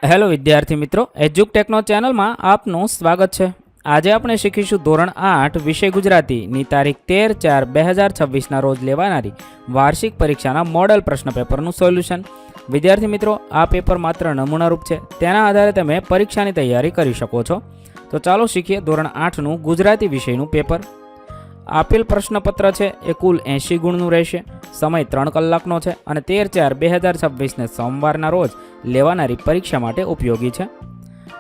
Hello વિદ્યાર્થી મિત્રો, એજ્યુકટેકનો ચેનલમાં આપનું સ્વાગત છે. આજે આપણે શીખીશું ધોરણ 8 વિષય ગુજરાતીની તારીખ 13/4/2026ના રોજ લેવાનારી વાર્ષિક પરીક્ષાના મોડલ પ્રશ્ન પેપરનું સોલ્યુશન. વિદ્યાર્થી મિત્રો, આ પેપર માત્ર નમૂનારૂપ છે, તેના આધારે તમે પરીક્ષાની તૈયારી કરી શકો છો. તો ચાલો શીખીએ ધોરણ 8નું ગુજરાતી વિષયનું પેપર. આપેલ પ્રશ્નપત્ર છે એ કુલ 80 ગુણનું રહેશે. સમય 3 કલાકનો છે અને 13/4/2026ને સોમવારના રોજ લેવાનારી પરીક્ષા માટે ઉપયોગી છે.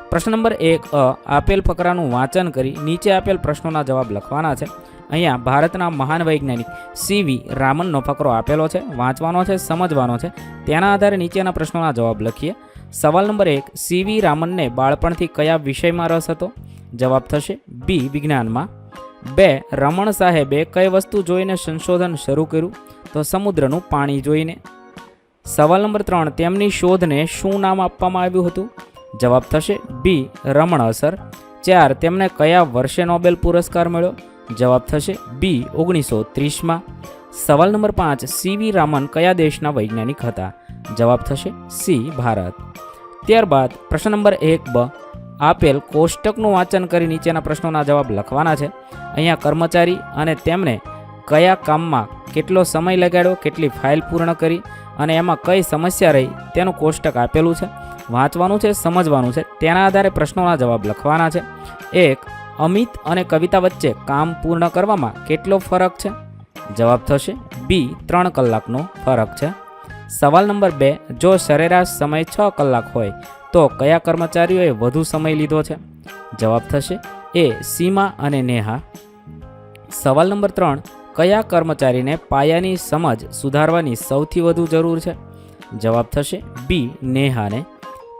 પ્રશ્ન નંબર 1 આપેલ ફકરાનું વાંચન કરી નીચે આપેલ પ્રશ્નોના જવાબ લખવાના છે. અહીંયા ભારતના મહાન વૈજ્ઞાનિક સીવી રામનનો ફકરો આપેલો છે, વાંચવાનો છે, સમજવાનો છે. તેના આધારે નીચેના પ્રશ્નોના જવાબ લખીએ. સવાલ નંબર 1, સીવી રામનને બાળપણથી કયા વિષયમાં રસ હતો? જવાબ થશે બી, વિજ્ઞાનમાં. 2, રમણ સાહેબે કઈ વસ્તુ જોઈને સંશોધન શરૂ કર્યું? તો સમુદ્રનું પાણી જોઈને. સવાલ નંબર 3, તેમની શોધને શું નામ આપવામાં આવ્યું હતું? જવાબ થશે બી, રમણ અસર. 4, તેમને કયા વર્ષે નોબેલ પુરસ્કાર મળ્યો? જવાબ થશે બી, 1930માં. સવાલ નંબર 5, સીવી રામન કયા દેશના વૈજ્ઞાનિક હતા? જવાબ થશે સી, ભારત. ત્યારબાદ પ્રશ્ન નંબર 1b, આપેલ કોષ્ટકનું વાંચન કરી નીચેના પ્રશ્નોના જવાબ લખવાના છે. અહીંયા કર્મચારી અને તેમને કયા કામમાં કેટલો સમય લગાડ્યો, કેટલી ફાઇલ પૂર્ણ કરી અને એમાં કઈ સમસ્યા રહી તેનું કોષ્ટક આપેલું છે. વાંચવાનું છે, સમજવાનું છે. તેના આધારે પ્રશ્નોના જવાબ લખવાના છે. 1, અમિત અને કવિતા વચ્ચે કામ પૂર્ણ કરવામાં કેટલો ફરક છે? જવાબ થશે બી, 3 કલાકનો ફરક છે. સવાલ નંબર 2, જો સરેરાશ સમય 6 કલાક હોય તો કયા કર્મચારીઓએ વધુ સમય લીધો છે? જવાબ થશે એ, સીમા અને નેહા. સવાલ નંબર 3, કયા કર્મચારીને પાયાની સમજ સુધારવાની સૌથી વધુ જરૂર છે? જવાબ થશે બી, નેહાને.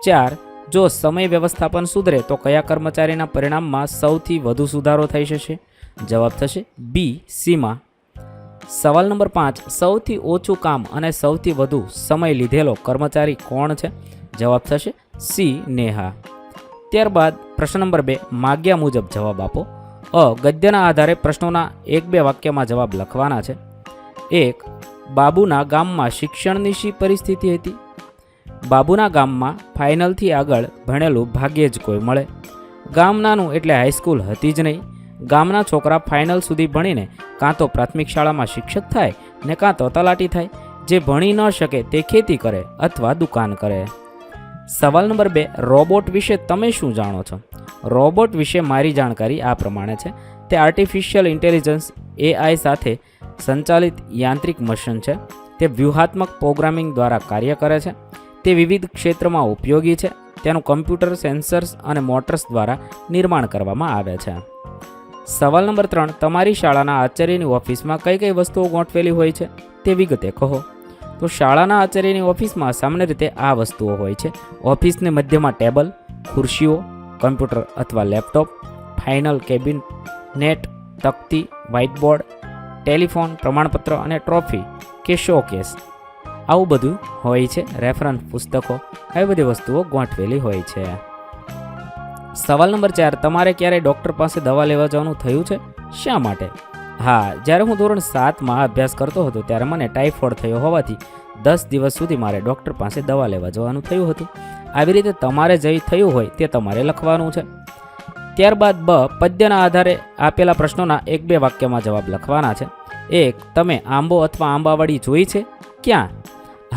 4, જો સમય વ્યવસ્થાપન સુધરે તો કયા કર્મચારીના પરિણામમાં સૌથી વધુ સુધારો થઈ જશે? જવાબ થશે બી, સીમા. સવાલ નંબર 5, સૌથી ઓછું કામ અને સૌથી વધુ સમય લીધેલો કર્મચારી કોણ છે? જવાબ થશે સી, નેહા. ત્યારબાદ પ્રશ્ન નંબર 2, માગ્યા મુજબ જવાબ આપો. ગદ્યના આધારે પ્રશ્નોના 1-2 વાક્યમાં જવાબ લખવાના છે. 1, બાબુના ગામમાં શિક્ષણની શી પરિસ્થિતિ હતી? બાબુના ગામમાં ફાઇનલથી આગળ ભણેલું ભાગ્યે જ કોઈ મળે. ગામ નાનું એટલે હાઈસ્કૂલ હતી જ નહીં. ગામના છોકરા ફાઇનલ સુધી ભણીને કાં તો પ્રાથમિક શાળામાં શિક્ષક થાય ને કાં તો તલાટી થાય. જે ભણી ન શકે તે ખેતી કરે અથવા દુકાન કરે. સવાલ નંબર 2, રોબોટ વિશે તમે શું જાણો છો? રોબોટ વિશે મારી જાણકારી આ પ્રમાણે છે. તે આર્ટિફિશિયલ ઇન્ટેલિજન્સ AI સાથે સંચાલિત યાંત્રિક મશીન છે. તે વ્યૂહાત્મક પ્રોગ્રામિંગ દ્વારા કાર્ય કરે છે. તે વિવિધ ક્ષેત્રમાં ઉપયોગી છે. તેનું કમ્પ્યુટર, સેન્સર્સ અને મોટર્સ દ્વારા નિર્માણ કરવામાં આવે છે. સવાલ નંબર 3, તમારી શાળાના આચાર્યની ઓફિસમાં કઈ કઈ વસ્તુઓ ગોઠવેલી હોય છે તે વિગતે કહો. તો શાળાના આચાર્યની ઓફિસમાં સામાન્ય રીતે આ વસ્તુઓ હોય છે. ઓફિસની મધ્યમાં ટેબલ, ખુરશીઓ, કમ્પ્યુટર અથવા લેપટોપ, ફાઇનલ કેબિનેટ, તકતી, વ્હાઇટબોર્ડ, ટેલિફોન, પ્રમાણપત્ર અને ટ્રોફી કે શોકેસ, આવું બધું હોય છે. રેફરન્સ પુસ્તકો, આવી બધી વસ્તુઓ ગોઠવેલી હોય છે. સવાલ નંબર 4, તમારે ક્યારેય ડૉક્ટર પાસે દવા લેવા જવાનું થયું છે? શા માટે? હા, જ્યારે હું ધોરણ 7માં અભ્યાસ કરતો હતો ત્યારે મને ટાઇફોઇડ થયો હોવાથી 10 દિવસ સુધી મારે ડૉક્ટર પાસે દવા લેવા જવાનું થયું હતું. આવી રીતે તમારે જે થયું હોય તે તમારે લખવાનું છે. ત્યારબાદ બ, પદ્યના આધારે આપેલા પ્રશ્નોના 1-2 વાક્યમાં જવાબ લખવાના છે. 1, તમે આંબો અથવા આંબાવાડી જોઈ છે? ક્યાં?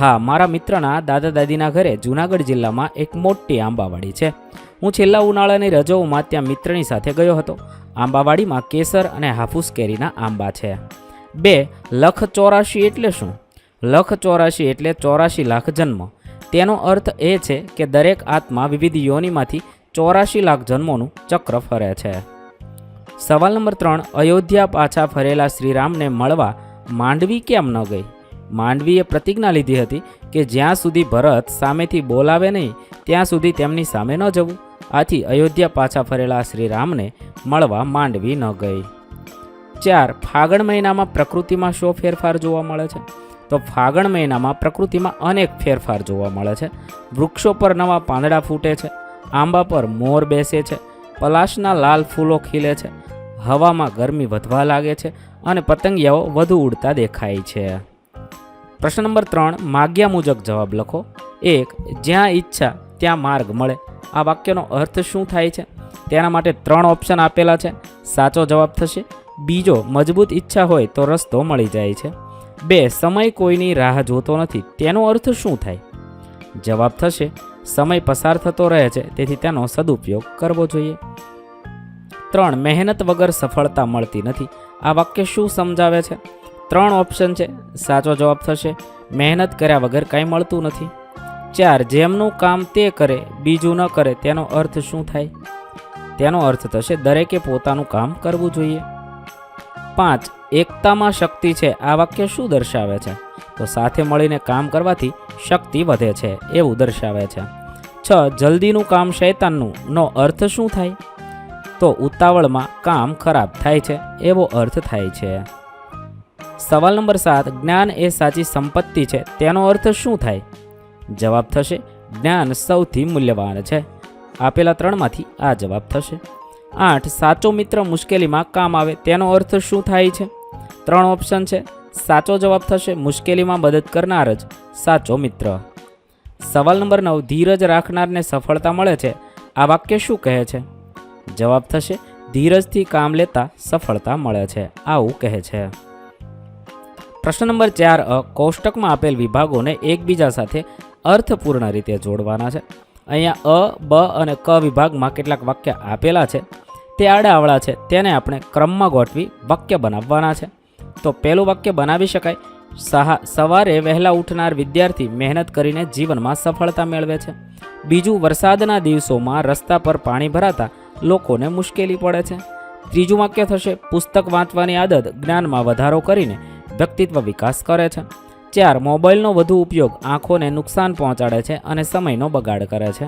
હા, મારા મિત્રના દાદા દાદીના ઘરે જૂનાગઢ જિલ્લામાં એક મોટી આંબાવાડી છે. હું છેલ્લા ઉનાળાની રજાઓમાં ત્યાં મિત્રની સાથે ગયો હતો. આંબાવાડીમાં કેસર અને હાફૂસ કેરીના આંબા છે. 2, લખ 84 એટલે શું? લખ 84 એટલે 84 લાખ જન્મ. તેનો અર્થ એ છે કે દરેક આત્મા વિવિધ યોનિમાંથી 84 લાખ જન્મોનું ચક્ર ફરે છે. સવાલ નંબર 3, અયોધ્યા પાછા ફરેલા શ્રીરામને મળવા માંડવી કેમ ન ગઈ? માંડવીએ પ્રતિજ્ઞા લીધી હતી કે જ્યાં સુધી ભરત સામેથી બોલાવે નહીં ત્યાં સુધી તેમની સામે ન જવું. આથી અયોધ્યા પાછા ફરેલા શ્રીરામને મળવા માંડવી ન ગઈ. 4, ફાગણ મહિનામાં પ્રકૃતિમાં શો ફેરફાર જોવા મળે છે? તો ફાગણ મહિનામાં પ્રકૃતિમાં અનેક ફેરફાર જોવા મળે છે. વૃક્ષો પર નવા પાંદડા ફૂટે છે. આંબા પર મોર બેસે છે. પલાશના લાલ ફૂલો ખીલે છે. હવામાં ગરમી વધવા લાગે છે અને પતંગિયાઓ વધુ ઉડતા દેખાય છે. પ્રશ્ન નંબર 3, માગ્યા મુજબ જવાબ લખો. 1, જ્યાં ઈચ્છા ત્યાં માર્ગ મળે. આ વાક્યનો અર્થ શું થાય છે? તેના માટે 3 ઓપ્શન આપેલા છે. સાચો જવાબ થશે બીજો, મજબૂત ઈચ્છા હોય તો રસ્તો મળી જાય છે. 2, સમય કોઈની રાહ જોતો નથી. તેનો અર્થ શું થાય? જવાબ થશે સમય પસાર થતો રહે છે, તેથી તેનો સદુપયોગ કરવો જોઈએ. 3, મહેનત વગર સફળતા મળતી નથી. આ વાક્ય શું સમજાવે છે? 3 ઓપ્શન છે. સાચો જવાબ થશે મહેનત કર્યા વગર કાંઈ મળતું નથી. 4, જેમનું કામ તે કરે બીજું ન કરે. તેનો અર્થ શું થાય? તેનો અર્થ થશે દરેકે પોતાનું કામ કરવું જોઈએ. 5, એકતામાં શક્તિ છે. આ વાક્ય શું દર્શાવે છે? તો સાથે મળીને કામ કરવાથી શક્તિ વધે છે એવું દર્શાવે છે. 6, જલ્દીનું કામ શૈતાનનું. નો અર્થ શું થાય? તો ઉતાવળમાં કામ ખરાબ થાય છે એવો અર્થ થાય છે. સવાલ નંબર 7, જ્ઞાન એ સાચી સંપત્તિ છે. તેનો અર્થ શું થાય? જવાબ થશે જ્ઞાન સૌથી મૂલ્યવાન છે. આપેલા 3માંથી આ જવાબ થશે. 8, સાચો મિત્ર મુશ્કેલીમાં કામ આવે. તેનો અર્થ શું થાય છે? 3 ઓપ્શન છે. સાચો જવાબ થશે મુશ્કેલીમાં મદદ કરનાર જ સાચો મિત્ર. સવાલ નંબર 9, ધીરજ રાખનારને સફળતા મળે છે. આ વાક્ય શું કહે છે? જવાબ થશે ધીરજથી કામ લેતા સફળતા મળે છે, આવું કહે છે. પ્રશ્ન નંબર 4, કોષ્ટકમાં આપેલ વિભાગોને એકબીજા સાથે અર્થપૂર્ણ રીતે જોડવાના છે. અહીંયા બ અને ક વિભાગમાં કેટલાક વાક્ય આપેલા છે. તે આડાઅવળા છે, તેને આપણે ક્રમમાં ગોઠવી વાક્ય બનાવવાના છે. તો પહેલું વાક્ય બનાવી શકાય. સવારે વહેલા ઉઠનાર વિદ્યાર્થી મહેનત કરીને જીવનમાં સફળતા મેળવે છે. બીજું, વરસાદના દિવસોમાં રસ્તા પર પાણી ભરાતા લોકોને મુશ્કેલી પડે છે. ત્રીજું વાક્ય થશે પુસ્તક વાંચવાની આદત જ્ઞાનમાં વધારો કરીને વ્યક્તિત્વ વિકાસ કરે છે. 4, મોબાઈલનો વધુ ઉપયોગ આંખોને નુકસાન પહોંચાડે છે અને સમયનો બગાડ કરે છે.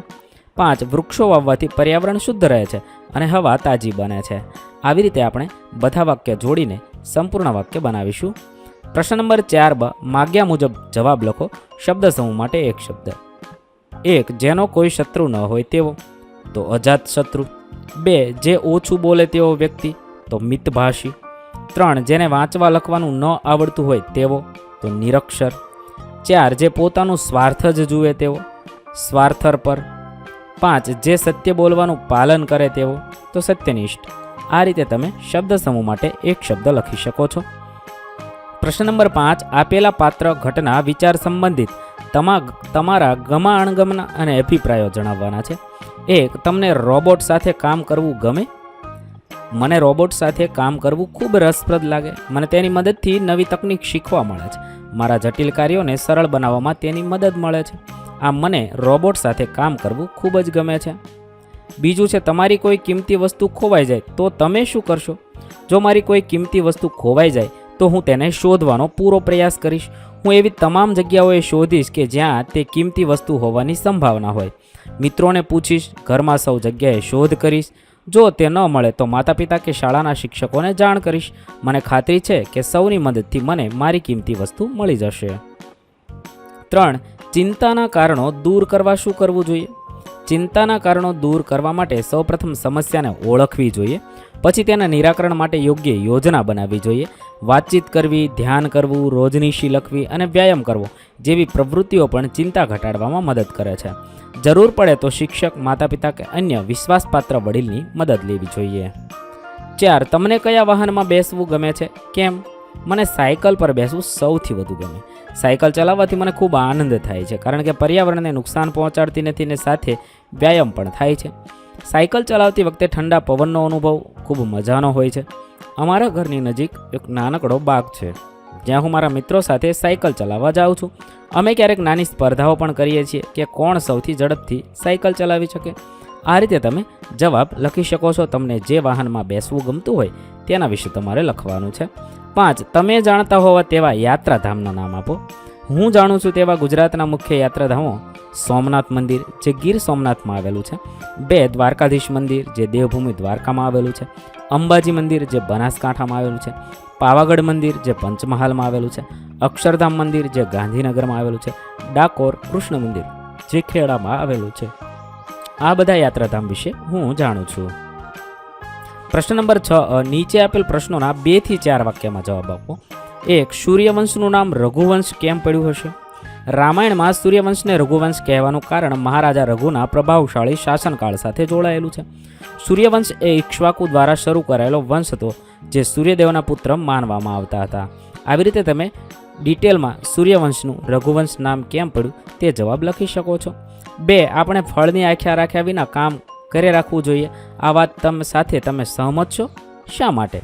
5, વૃક્ષો વાવવાથી પર્યાવરણ શુદ્ધ રહે છે અને હવા તાજી બને છે. આવી રીતે આપણે બધા વાક્ય જોડીને સંપૂર્ણ વાક્ય બનાવીશું. પ્રશ્ન નંબર 4બ, માગ્યા મુજબ જવાબ લખો. શબ્દ સમૂહ માટે એક શબ્દ. 1, જેનો કોઈ શત્રુ ન હોય તેવો, તો અજાત શત્રુ. 2, જે ઓછું બોલે તેવો વ્યક્તિ, તો મિતભાષી. 3, જેને વાંચવા લખવાનું ન આવડતું હોય તેવો, તો નિરક્ષર. 4, જે પોતાનું સ્વાર્થ જ જુએ તેવો, સ્વાર્થર. 5, જે સત્ય બોલવાનું પાલન કરે તેવો, તો સત્યનિષ્ઠ. આ રીતે તમે શબ્દ સમૂહ માટે એક શબ્દ લખી શકો છો. પ્રશ્ન નંબર 5, આપેલા પાત્ર ઘટના વિચાર સંબંધિત તમારા ગમા અણગમના અને અભિપ્રાયો જણાવવાના છે. 1, તમને રોબોટ સાથે કામ કરવું ગમે? મને રોબોટ સાથે કામ કરવું ખૂબ રસપ્રદ લાગે. મને તેની મદદથી નવી તકનીક શીખવા મળે છે. મારા જટિલ કાર્યોને સરળ બનાવવામાં તેની મદદ મળે છે. આમ મને રોબોટ સાથે કામ કરવું ખૂબ જ ગમે છે. બીજું છે, તમારી કોઈ કિંમતી વસ્તુ ખોવાઈ જાય તો તમે શું કરશો? જો મારી કોઈ કિંમતી વસ્તુ ખોવાઈ જાય તો હું તેને શોધવાનો પૂરો પ્રયાસ કરીશ. હું એવી તમામ જગ્યાઓએ શોધીશ કે જ્યાં તે કિંમતી વસ્તુ હોવાની સંભાવના હોય. મિત્રોને પૂછીશ, ઘરમાં સૌ જગ્યાએ શોધ કરીશ. જો તે ન મળે તો માતા પિતા કે શાળાના શિક્ષકોને જાણ કરીશ. મને ખાતરી છે કે સૌની મદદથી મને મારી કિંમતી વસ્તુ મળી જશે. 3, ચિંતાના કારણો દૂર કરવા શું કરવું જોઈએ? ચિંતાના કારણો દૂર કરવા માટે સૌપ્રથમ સમસ્યાને ઓળખવી જોઈએ. પછી તેના નિરાકરણ માટે યોગ્ય યોજના બનાવવી જોઈએ. વાતચીત કરવી, ધ્યાન કરવું, રોજનીશી લખવી અને વ્યાયામ કરવો જેવી પ્રવૃત્તિઓ પણ ચિંતા ઘટાડવામાં મદદ કરે છે. જરૂર પડે તો શિક્ષક, માતા પિતા કે અન્ય વિશ્વાસપાત્ર વડીલની મદદ લેવી જોઈએ. 4, તમને કયા વાહનમાં બેસવું ગમે છે? કેમ? મને સાયકલ પર બેસવું સૌથી વધુ ગમે. સાયકલ ચલાવવાથી મને ખૂબ આનંદ થાય છે, કારણ કે પર્યાવરણને નુકસાન પહોંચાડતી નથી ને સાથે વ્યાયામ પણ થાય છે. સાયકલ ચલાવતી વખતે ઠંડા પવનનો અનુભવ ખૂબ મજાનો હોય છે. અમારા ઘરની નજીક એક નાનકડો બાગ છે, જ્યાં હું મારા મિત્રો સાથે સાયકલ ચલાવવા જાઉં છું. અમે ક્યારેક નાની સ્પર્ધાઓ પણ કરીએ છીએ કે કોણ સૌથી ઝડપથી સાયકલ ચલાવી શકે. આ રીતે તમે જવાબ લખી શકો છો. તમને જે વાહનમાં બેસવું ગમતું હોય તેના વિશે તમારે લખવાનું છે. 5, તમે જાણતા હોવા તેવા યાત્રાધામના નામ આપો. હું જાણું છું તેવા ગુજરાતના મુખ્ય યાત્રાધામો: સોમનાથ મંદિર, જે ગીર સોમનાથમાં આવેલું છે. 2, દ્વારકાધીશ મંદિર, જે દેવભૂમિ દ્વારકામાં આવેલું છે. અંબાજી મંદિર, જે બનાસકાંઠામાં આવેલું છે. પાવાગઢ મંદિર, જે પંચમહાલમાં આવેલું છે. અક્ષરધામ મંદિર, જે ગાંધીનગરમાં આવેલું છે. ડાકોર કૃષ્ણ મંદિર, જે ખેડામાં આવેલું છે. આ બધા યાત્રાધામ વિશે હું જાણું છું. પ્રશ્ન નંબર 6, નીચે આપેલ પ્રશ્નોના 2 થી 4 વાક્યમાં જવાબ આપો. 1, સૂર્યવંશનું નામ રઘુવંશ કેમ પડ્યું હશે? રામાયણમાં સૂર્યવંશને રઘુવંશ કહેવાનું કારણ મહારાજા રઘુના પ્રભાવશાળી શાસનકાળ સાથે જોડાયેલું છે. સૂર્યવંશ એ ઇક્ષ્વાકુ દ્વારા શરૂ કરાયેલો વંશ હતો જે સૂર્યદેવના પુત્ર માનવામાં આવતા હતા. આવી રીતે તમે ડિટેલમાં સૂર્યવંશનું રઘુવંશ નામ કેમ પડ્યું તે જવાબ લખી શકો છો. 2. આપણે ફળની આખ્યા રાખ્યા વિના કામ કરે રાખવું જોઈએ. આ વાત સાથે તમે સહમત છો? શા માટે?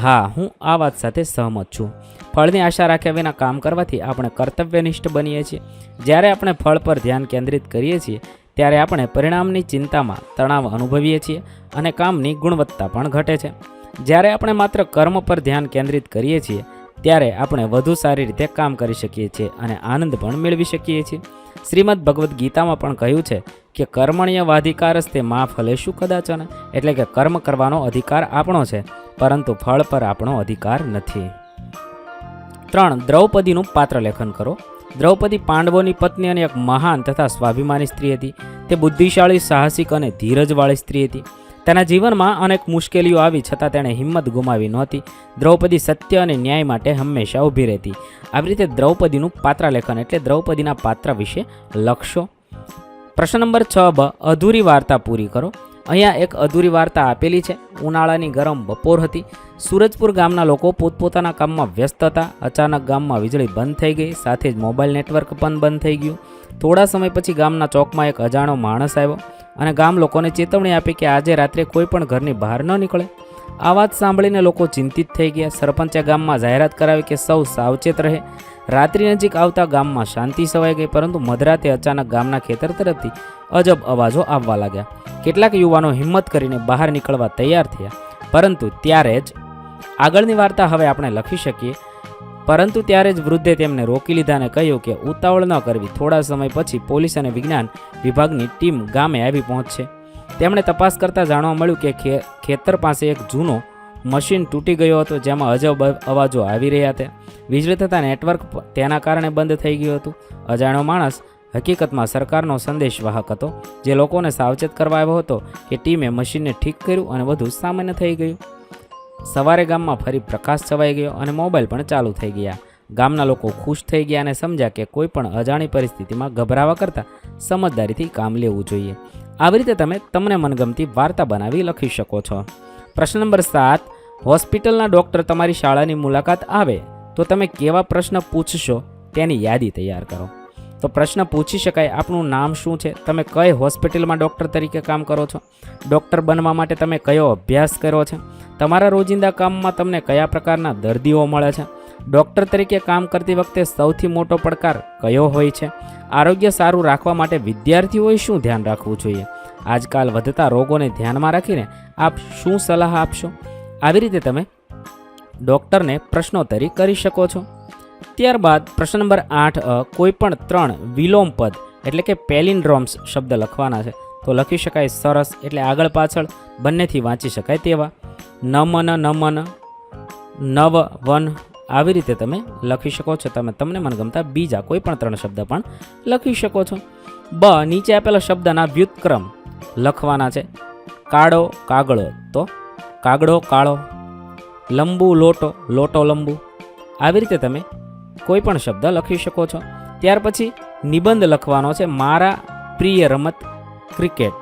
હા, હું આ વાત સાથે સહમત છું. ફળની આશા રાખ્યા વિના કામ કરવાથી આપણે કર્તવ્યનિષ્ઠ બનીએ છીએ. જ્યારે આપણે ફળ પર ધ્યાન કેન્દ્રિત કરીએ છીએ ત્યારે આપણે પરિણામની ચિંતામાં તણાવ અનુભવીએ છીએ અને કામની ગુણવત્તા પણ ઘટે છે. જ્યારે આપણે માત્ર કર્મ પર ધ્યાન કેન્દ્રિત કરીએ છીએ ત્યારે આપણે વધુ સારી રીતે કામ કરી શકીએ છીએ અને આનંદ પણ મેળવી શકીએ છીએ. શ્રીમદ ભગવદ્ ગીતામાં પણ કહ્યું છે કે કર્મણ્ય વાધિકારસ્તે મા ફલેષુ કદાચન, એટલે કે કર્મ કરવાનો અધિકાર આપણો છે પરંતુ ફળ પર આપણો અધિકાર નથી. 3. દ્રૌપદીનું પાત્ર લેખન કરો. દ્રૌપદી પાંડવોની પત્ની અને એક મહાન તથા સ્વાભિમાની સ્ત્રી હતી. તે બુદ્ધિશાળી, સાહસિક અને ધીરજવાળી સ્ત્રી હતી. તેના જીવનમાં અનેક મુશ્કેલીઓ આવી છતાં તેણે હિંમત ગુમાવી નહોતી. દ્રૌપદી સત્ય અને ન્યાય માટે હંમેશા ઊભી રહેતી. આવી રીતે દ્રૌપદીનું પાત્ર લેખન એટલે દ્રૌપદીના પાત્ર વિશે લખશો. પ્રશ્ન નંબર 6 બ. અધૂરી વાર્તા પૂરી કરો. અહીંયા એક અધૂરી વાર્તા આપેલી છે. ઉનાળાની ગરમ બપોર હતી. સૂરજપુર ગામના લોકો પોતપોતાના કામમાં વ્યસ્ત હતા. અચાનક ગામમાં વીજળી બંધ થઈ ગઈ, સાથે જ મોબાઈલ નેટવર્ક પણ બંધ થઈ ગયું. થોડા સમય પછી ગામના ચોકમાં એક અજાણ્યો માણસ આવ્યો અને ગામ લોકોને ચેતવણી આપી કે આજે રાત્રે કોઈ પણ ઘરની બહાર ન નીકળે. આ વાત સાંભળીને લોકો ચિંતિત થઈ ગયા. સરપંચે ગામમાં જાહેરાત કરાવી કે સૌ સાવચેત રહે. રાત્રિ નજીક આવતા ગામમાં શાંતિ છવાઈ ગઈ, પરંતુ મધરાતે અચાનક ગામના ખેતર તરફથી અજબ અવાજો આવવા લાગ્યા. કેટલાક યુવાનો હિંમત કરીને બહાર નીકળવા તૈયાર થયા, પરંતુ ત્યારે જ આગળની વાર્તા હવે આપણે લખી શકીએ. પરંતુ ત્યારે જ વૃદ્ધે તેમને રોકી લીધા અને કહ્યું કે ઉતાવળ ન કરવી. થોડા સમય પછી પોલીસ અને વિજ્ઞાન વિભાગની ટીમ ગામે આવી પહોંચશે. તેમણે તપાસ કરતાં જાણવા મળ્યું કે ખેતર પાસે એક જૂનો મશીન તૂટી ગયો હતો, જેમાં અજબ અવાજો આવી રહ્યા હતા. વીજળી થતાં નેટવર્ક તેના કારણે બંધ થઈ ગયું હતું. અજાણ્યો માણસ હકીકતમાં સરકારનો સંદેશવાહક હતો, જે લોકોને સાવચેત કરવા આવ્યો હતો કે ટીમે મશીનને ઠીક કર્યું અને બધું સામાન્ય થઈ ગયું. સવારે ગામમાં ફરી પ્રકાશ છવાઈ ગયો અને મોબાઈલ પણ ચાલુ થઈ ગયા. ગામના લોકો ખુશ થઈ ગયા અને સમજ્યા કે કોઈ પણ અજાણી પરિસ્થિતિમાં ગભરાવા કરતાં સમજદારીથી કામ લેવું જોઈએ. આવી રીતે તમે તમને મનગમતી વાર્તા બનાવી લખી શકો છો. પ્રશ્ન નંબર 7. હોસ્પિટલના ડૉક્ટર તમારી શાળાની મુલાકાત આવે તો તમે કેવા પ્રશ્ન પૂછશો તેની યાદી તૈયાર કરો. તો પ્રશ્ન પૂછી શકાય, આપનું નામ શું છે? તમે કઈ હોસ્પિટલમાં ડૉક્ટર તરીકે કામ કરો છો? ડૉક્ટર બનવા માટે તમે કયો અભ્યાસ કર્યો છે? તમારા રોજિંદા કામમાં તમને કયા પ્રકારના દર્દીઓ મળે છે? ડૉક્ટર તરીકે કામ કરતી વખતે સૌથી મોટો પડકાર કયો હોય છે? આરોગ્ય સારું રાખવા માટે વિદ્યાર્થીઓએ શું ધ્યાન રાખવું જોઈએ? આજકાલ વધતા રોગોને ધ્યાનમાં રાખીને આપ શું સલાહ આપશો? આવી રીતે તમે ડૉક્ટરને પ્રશ્નોત્તરી કરી શકો છો. ત્યારબાદ પ્રશ્ન નંબર 8 કોઈ પણ 3 વિલોમ પદ એટલે કે પેલિન્ડ્રોમ્સ શબ્દ લખવાના છે. તો લખી શકાય સરસ, એટલે આગળ પાછળ બંનેથી વાંચી શકાય તેવા. નમન, નમન, નવ, વન, આવી રીતે તમે લખી શકો છો. તમે તમને મનગમતા બીજા કોઈ પણ 3 શબ્દ પણ લખી શકો છો. બ. નીચે આપેલા શબ્દના વ્યુત્ક્રમ લખવાના છે. કાળો, કાગળો, તો કાગડો, કાળો. લંબુ, લોટો, લોટો, લંબુ. આવી રીતે તમે કોઈ પણ શબ્દ લખી શકો છો. ત્યાર પછી નિબંધ લખવાનો છે. મારા પ્રિય રમત ક્રિકેટ.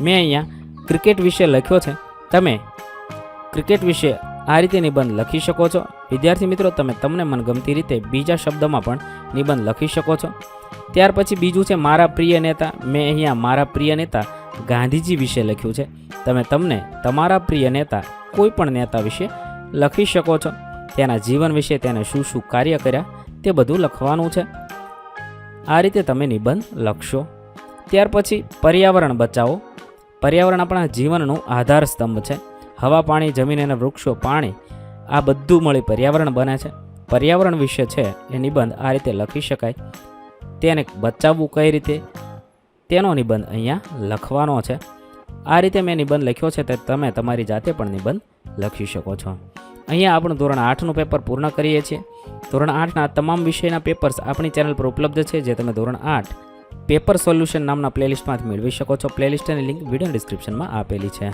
મેં અહીંયા ક્રિકેટ વિશે લખ્યો છે. તમે ક્રિકેટ વિશે આ રીતે નિબંધ લખી શકો છો. વિદ્યાર્થી મિત્રો, તમે તમને મનગમતી રીતે બીજા શબ્દમાં પણ નિબંધ લખી શકો છો. ત્યાર પછી બીજું છે મારા પ્રિય નેતા. મેં અહીંયા મારા પ્રિય નેતા ગાંધીજી વિશે લખ્યું છે. તમે તમને તમારા પ્રિય નેતા કોઈ પણ નેતા વિશે લખી શકો છો. તેના જીવન વિશે, તેને શું શું કાર્ય કર્યા તે બધું લખવાનું છે. આ રીતે તમે નિબંધ લખશો. ત્યાર પછી પર્યાવરણ બચાવો. પર્યાવરણ આપણા જીવનનું આધાર સ્તંભ છે. હવા, પાણી, જમીન અને વૃક્ષો, પાણી, આ બધું મળી પર્યાવરણ બને છે. પર્યાવરણ વિશે છે એ નિબંધ આ રીતે લખી શકાય. તેને બચાવવું કઈ રીતે તેનો નિબંધ અહીંયા લખવાનો છે. આ રીતે મેં નિબંધ લખ્યો છે તે તમે તમારી જાતે પણ નિબંધ લખી શકો છો. અહીંયા આપણું ધોરણ 8નું પેપર પૂર્ણ કરીએ છીએ. ધોરણ 8ના તમામ વિષયના પેપર્સ આપણી ચેનલ પર ઉપલબ્ધ છે, જે તમે ધોરણ 8 પેપર સોલ્યુશન નામના પ્લેલિસ્ટમાંથી મેળવી શકો છો. પ્લેલિસ્ટની લિંક વિડીયો ડિસ્ક્રિપ્શનમાં આપેલી છે.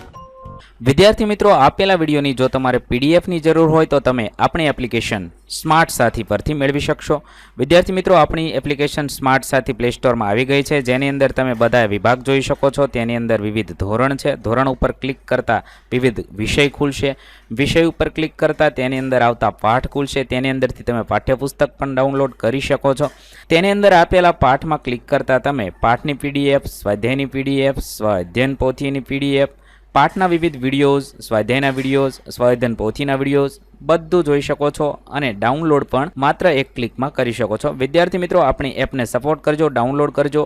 વિદ્યાર્થી મિત્રો, આપેલા વિડીયોની જો તમારે પીડીએફની જરૂર હોય તો તમે આપણી એપ્લિકેશન સ્માર્ટ સાથી પરથી મેળવી શકશો. વિદ્યાર્થી મિત્રો, આપણી એપ્લિકેશન સ્માર્ટ સાથી પ્લે સ્ટોરમાં આવી ગઈ છે, જેની અંદર તમે બધા વિભાગ જોઈ શકો છો. તેની અંદર વિવિધ ધોરણ છે. ધોરણ ઉપર ક્લિક કરતાં વિવિધ વિષય ખુલશે. વિષય ઉપર ક્લિક કરતાં તેની અંદર આવતા પાઠ ખુલશે. તેની અંદરથી તમે પાઠ્યપુસ્તક પણ ડાઉનલોડ કરી શકો છો. તેની અંદર આપેલા પાઠમાં ક્લિક કરતાં તમે પાઠની પીડીએફ, સ્વાધ્યાયની પીડીએફ, સ્વાધ્યાયન પોથીની પીડીએફ, પાઠના વિવિધ વિડીયોઝ, સ્વાધ્યાયના વિડીયોઝ, સ્વાધ્યાયન પોથીના વિડીયોઝ બધું જોઈ શકો છો અને ડાઉનલોડ પણ માત્ર એક ક્લિકમાં કરી શકો છો. વિદ્યાર્થી મિત્રો, આપણી એપને સપોર્ટ કરજો, ડાઉનલોડ કરજો.